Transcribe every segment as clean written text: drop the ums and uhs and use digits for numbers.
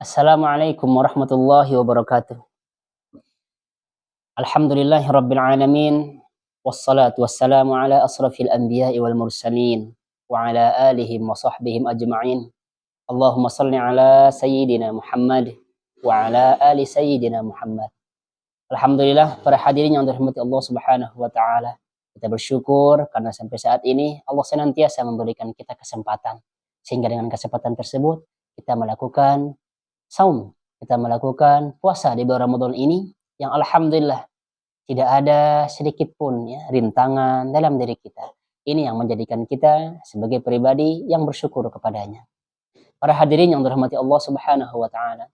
Assalamualaikum warahmatullahi wabarakatuh. Alhamdulillahi rabbil alamin. Wassalatu wassalamu ala asrafil anbiya'i wal mursalin. Wa ala alihim wa sahbihim ajma'in. Allahumma salli ala sayyidina Muhammad. Wa ala ali sayyidina Muhammad. Alhamdulillah, para hadirin yang dirahmati Allah subhanahu wa ta'ala. Kita bersyukur karena sampai saat ini Allah senantiasa memberikan kita kesempatan. Sehingga dengan kesempatan tersebut kita melakukan saum, kita melakukan puasa di bulan Ramadan ini yang alhamdulillah tidak ada sedikit pun ya rintangan dalam diri kita. Ini yang menjadikan kita sebagai pribadi yang bersyukur kepadanya. Para hadirin yang dirahmati Allah Subhanahu wa taala.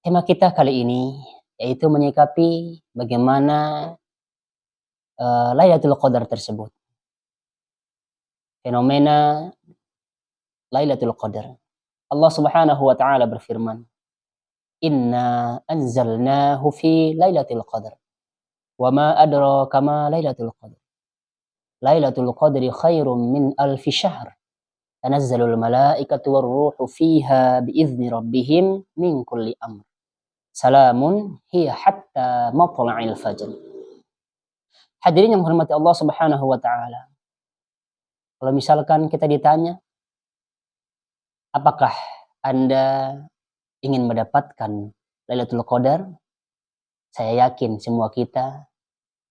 Tema kita kali ini yaitu menyikapi bagaimana Lailatul Qadar tersebut. Fenomena Lailatul Qadar. Allah Subhanahu wa taala berfirman, "Inna anzalnahu fi Lailatul Qadar. Wa ma adraka ma Lailatul Qadar. Lailatul Qadri khairum min alfi syahr. Tanazzalul malaikatu war-ruhu fiha biizni rabbihim min kulli amr. Salamun hiya hatta matla'il fajr." Hadirin yang menghormati Allah Subhanahu wa taala. Kalau misalkan kita ditanya, apakah Anda ingin mendapatkan Lailatul Qadar? Saya yakin semua kita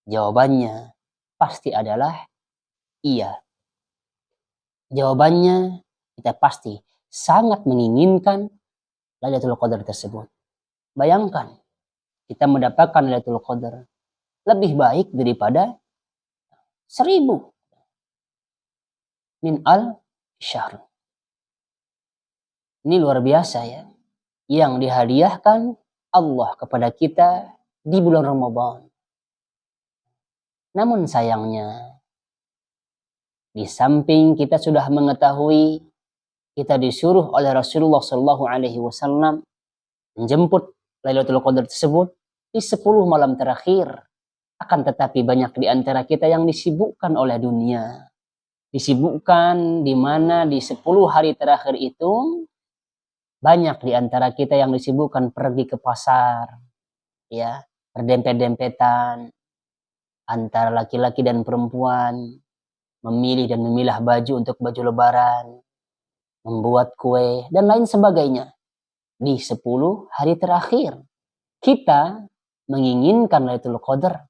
jawabannya pasti adalah iya. Jawabannya kita pasti sangat menginginkan Lailatul Qadar tersebut. Bayangkan kita mendapatkan Lailatul Qadar lebih baik daripada 1000 min al-syahr. Ini luar biasa ya, yang dihadiahkan Allah kepada kita di bulan Ramadan. Namun sayangnya, di samping kita sudah mengetahui, kita disuruh oleh Rasulullah SAW menjemput Lailatul Qadar tersebut di 10 malam terakhir. Akan tetapi banyak di antara kita yang disibukkan oleh dunia. Disibukkan di mana di 10 hari terakhir itu banyak di antara kita yang disibukkan pergi ke pasar, ya, berdempet-dempetan antara laki-laki dan perempuan, memilih dan memilah baju untuk baju lebaran, membuat kue, dan lain sebagainya. Di 10 hari terakhir, kita menginginkan Lailatul Qadar,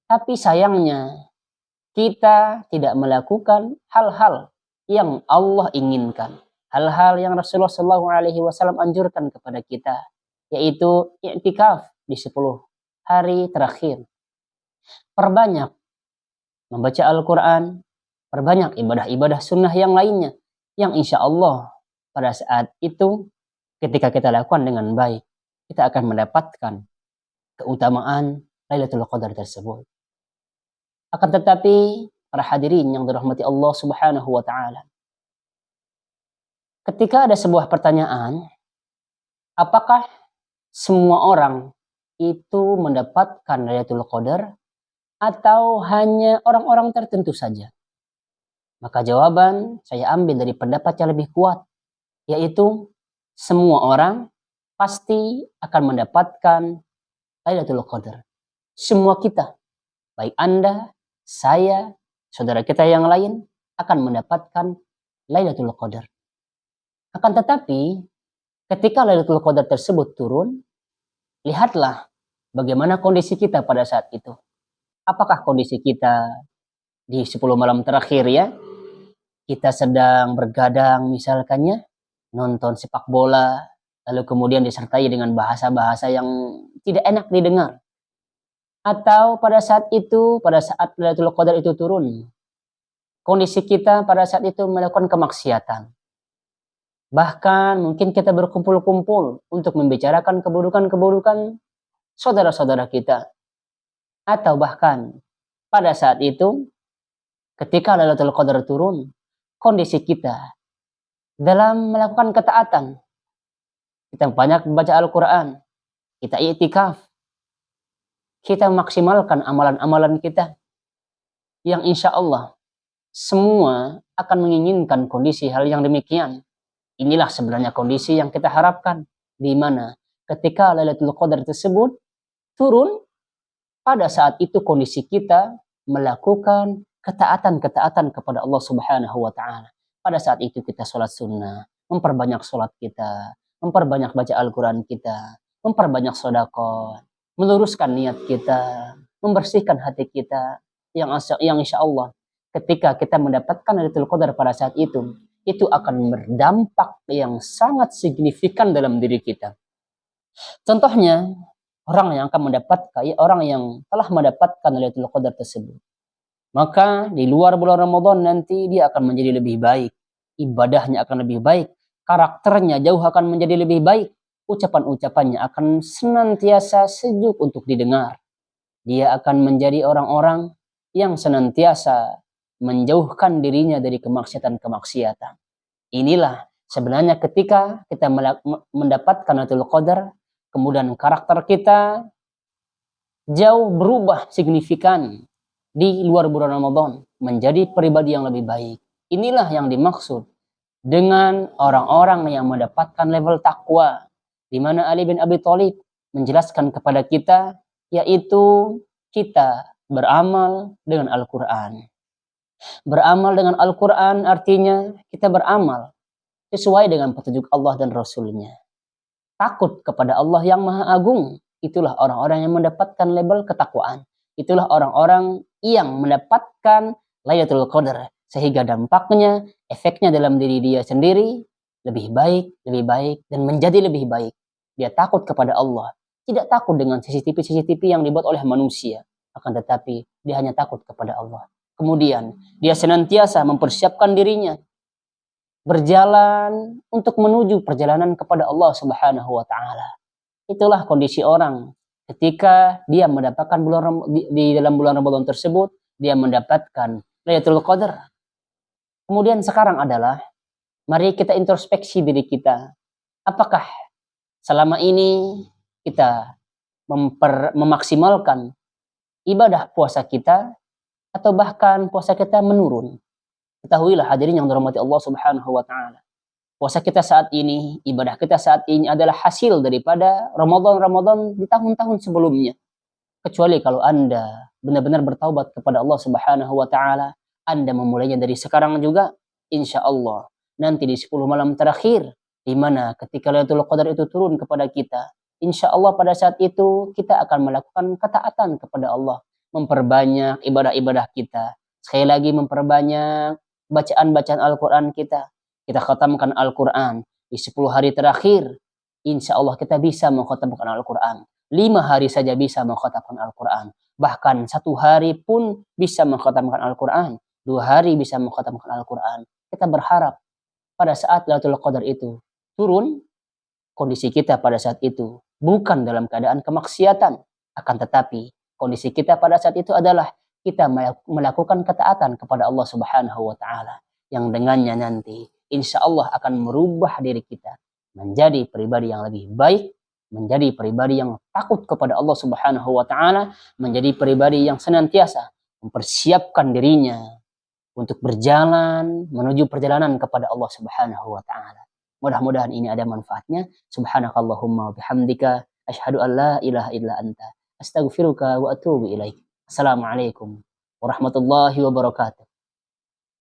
tapi sayangnya kita tidak melakukan hal-hal yang Allah inginkan. Hal-hal yang Rasulullah SAW anjurkan kepada kita, yaitu i'tikaf di 10 hari terakhir. Perbanyak membaca Al-Quran, perbanyak ibadah-ibadah sunnah yang lainnya, yang insya Allah pada saat itu ketika kita lakukan dengan baik, kita akan mendapatkan keutamaan Lailatul Qadar tersebut. Akan tetapi para hadirin yang dirahmati Allah Subhanahu wa taala, ketika ada sebuah pertanyaan, apakah semua orang itu mendapatkan Lailatul Qadar atau hanya orang-orang tertentu saja? Maka jawaban saya ambil dari pendapat yang lebih kuat, yaitu semua orang pasti akan mendapatkan Lailatul Qadar. Semua kita, baik Anda, saya, saudara kita yang lain akan mendapatkan Lailatul Qadar. Akan tetapi ketika Lailatul Qadar tersebut turun, lihatlah bagaimana kondisi kita pada saat itu. Apakah kondisi kita di 10 malam terakhir ya? Kita sedang bergadang misalkannya, nonton sepak bola, lalu kemudian disertai dengan bahasa-bahasa yang tidak enak didengar. Atau pada saat itu, pada saat Lailatul Qadar itu turun, kondisi kita pada saat itu melakukan kemaksiatan. Bahkan mungkin kita berkumpul-kumpul untuk membicarakan keburukan-keburukan saudara-saudara kita. Atau bahkan pada saat itu, ketika Lailatul Qadar turun, kondisi kita dalam melakukan ketaatan. Kita banyak membaca Al-Quran, kita i'tikaf, kita maksimalkan amalan-amalan kita, yang insya Allah semua akan menginginkan kondisi hal yang demikian. Inilah sebenarnya kondisi yang kita harapkan. di mana ketika Lailatul Qadar tersebut turun, pada saat itu kondisi kita melakukan ketaatan-ketaatan kepada Allah Subhanahu wa taala. Pada saat itu kita sholat sunnah, memperbanyak sholat kita, memperbanyak baca Al-Quran kita, memperbanyak sedekah, meluruskan niat kita, membersihkan hati kita, yang insya Allah ketika kita mendapatkan Lailatul Qadar pada saat itu akan berdampak yang sangat signifikan dalam diri kita. Contohnya, orang yang telah mendapatkan Lailatul Qadar tersebut, maka di luar bulan Ramadan nanti dia akan menjadi lebih baik, ibadahnya akan lebih baik, karakternya jauh akan menjadi lebih baik, ucapan-ucapannya akan senantiasa sejuk untuk didengar. Dia akan menjadi orang-orang yang senantiasa menjauhkan dirinya dari kemaksiatan-kemaksiatan. Inilah sebenarnya ketika kita mendapatkan Lailatul Qadar, kemudian karakter kita jauh berubah signifikan di luar bulan Ramadan menjadi pribadi yang lebih baik. Inilah yang dimaksud dengan orang-orang yang mendapatkan level takwa, di mana Ali bin Abi Thalib menjelaskan kepada kita, yaitu kita beramal dengan Al-Quran. Beramal dengan Al-Quran artinya kita beramal sesuai dengan petunjuk Allah dan Rasul-Nya. Takut kepada Allah yang Maha Agung, itulah orang-orang yang mendapatkan label ketakwaan. Itulah orang-orang yang mendapatkan Lailatul Qadar, sehingga dampaknya, efeknya dalam diri dia sendiri lebih baik, dan menjadi lebih baik. Dia takut kepada Allah, tidak takut dengan CCTV yang dibuat oleh manusia, akan tetapi dia hanya takut kepada Allah. Kemudian dia senantiasa mempersiapkan dirinya berjalan untuk menuju perjalanan kepada Allah Subhanahu wa taala. Itulah kondisi orang ketika dia mendapatkan di dalam bulan Ramadan tersebut, dia mendapatkan Lailatul Qadar. Kemudian sekarang adalah mari kita introspeksi diri kita. Apakah selama ini kita memaksimalkan ibadah puasa kita, atau bahkan puasa kita menurun? Ketahuilah hadirin yang dirahmati Allah Subhanahu wa taala, puasa kita saat ini, ibadah kita saat ini adalah hasil daripada Ramadan di tahun-tahun sebelumnya. Kecuali kalau Anda benar-benar bertaubat kepada Allah Subhanahu wa taala, Anda memulainya dari sekarang juga, insya Allah nanti di 10 malam terakhir, di mana ketika Lailatul Qadar itu turun kepada kita, insya Allah pada saat itu kita akan melakukan ketaatan kepada Allah, memperbanyak ibadah-ibadah kita. Sekali lagi memperbanyak bacaan-bacaan Al-Quran kita. Kita khatamkan Al-Quran di 10 hari terakhir. Insya Allah kita bisa mengkhatamkan Al-Quran. 5 hari saja bisa mengkhatamkan Al-Quran. Bahkan 1 hari pun bisa mengkhatamkan Al-Quran. 2 hari bisa mengkhatamkan Al-Quran. Kita berharap pada saat Lailatul Qadar itu turun, kondisi kita pada saat itu bukan dalam keadaan kemaksiatan, akan tetapi kondisi kita pada saat itu adalah kita melakukan ketaatan kepada Allah Subhanahu wa taala, yang dengannya nanti insya Allah akan merubah diri kita menjadi pribadi yang lebih baik, menjadi pribadi yang takut kepada Allah Subhanahu wa taala, menjadi pribadi yang senantiasa mempersiapkan dirinya untuk berjalan menuju perjalanan kepada Allah Subhanahu wa taala. Mudah-mudahan ini ada manfaatnya. Subhanakallahumma wa bihamdika asyhadu an la ilaha illa anta astaghfiruka wa atubu ilaik. Assalamualaikum warahmatullahi wabarakatuh.